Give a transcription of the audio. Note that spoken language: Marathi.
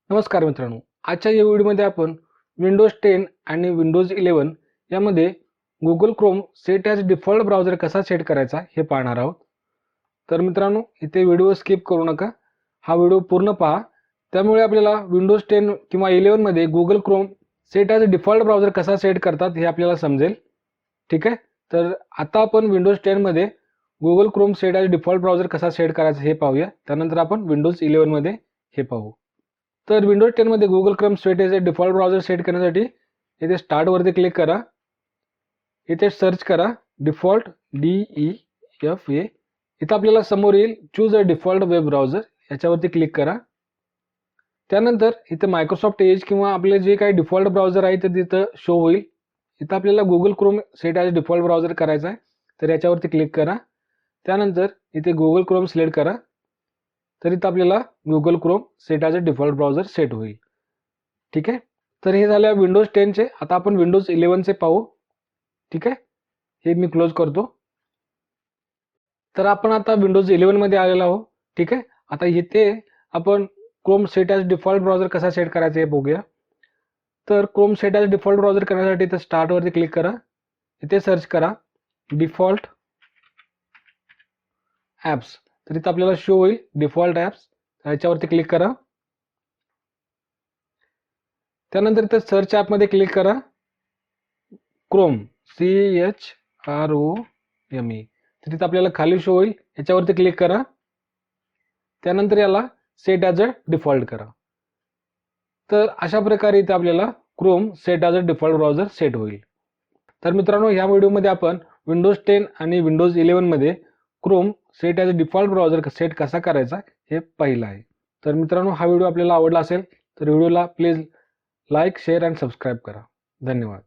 नमस्कार मित्रांनो, आजच्या या व्हिडिओमध्ये आपण विंडोज 10 आणि विंडोज 11 यामध्ये Google Chrome set as default browser कसा सेट करायचा हे पाहणार आहोत. तर मित्रांनो, इथे व्हिडिओ स्किप करू नका, हा व्हिडिओ पूर्ण पहा. त्यामुळे आपल्याला विंडोज 10 किंवा 11 मध्ये Google Chrome set as default browser कसा सेट करतात हे आपल्याला समजेल. ठीक आहे, तर आता आपण विंडोज 10 मध्ये Google Chrome set as default browser कसा सेट करायचा हे पाहूया. त्यानंतर आपण विंडोज 11 मध्ये हे पाहू. तर विंडोज 10 मध्ये Google Chrome set as default browser set करण्यासाठी इथे स्टार्ट वरती क्लिक करा. इथे सर्च करा डिफॉल्ट DEFA. इथं आपल्याला समोर येईल choose a default web browser, याच्यावरती क्लिक करा. त्यानंतर इथे मायक्रोसॉफ्ट एज किंवा आपले जे काही डिफॉल्ट ब्राउझर आहे ते तिथं शो होईल. इथं आपल्याला Google Chrome set as default browser करायचा आहे, तर याच्यावरती क्लिक करा. त्यानंतर इथे गुगल क्रोम सिलेक्ट करा. तर इथं आपल्याला Google Chrome set as a default browser set होईल. ठीक आहे, तर हे झालं विंडोज 10 चे. आता आपण विंडोज 11 चे पाहू. ठीक आहे, हे मी क्लोज करतो. तर आपण आता विंडोज 11 मध्ये आलेलो आहोत. ठीक आहे, आता इथे आपण Chrome set as default browser कसा सेट करायचा हे बघूया. तर Chrome set as default browser करण्यासाठी इथे स्टार्ट वरती क्लिक करा. इथे सर्च करा डिफॉल्ट ॲप्स. तर इथं आपल्याला शो होईल डिफॉल्ट ॲप्स, याच्यावरती क्लिक करा. त्यानंतर इथे सर्च ॲपमध्ये क्लिक करा क्रोम CHROME. तर तिथं आपल्याला खाली शो होईल, याच्यावरती क्लिक करा. त्यानंतर याला सेट ॲज अ डिफॉल्ट करा. तर अशा प्रकारे इथे आपल्याला Chrome set as a default browser set होईल. तर मित्रांनो, ह्या व्हिडिओमध्ये आपण विंडोज 10 आणि विंडोज 11 मध्ये Chrome set as a default browser set कसा करायचा हे पाहिलं आहे. तर मित्रांनो, हा व्हिडिओ आपल्याला आवडला असेल तर व्हिडिओला प्लीज लाईक, शेअर आणि सबस्क्राईब करा. धन्यवाद.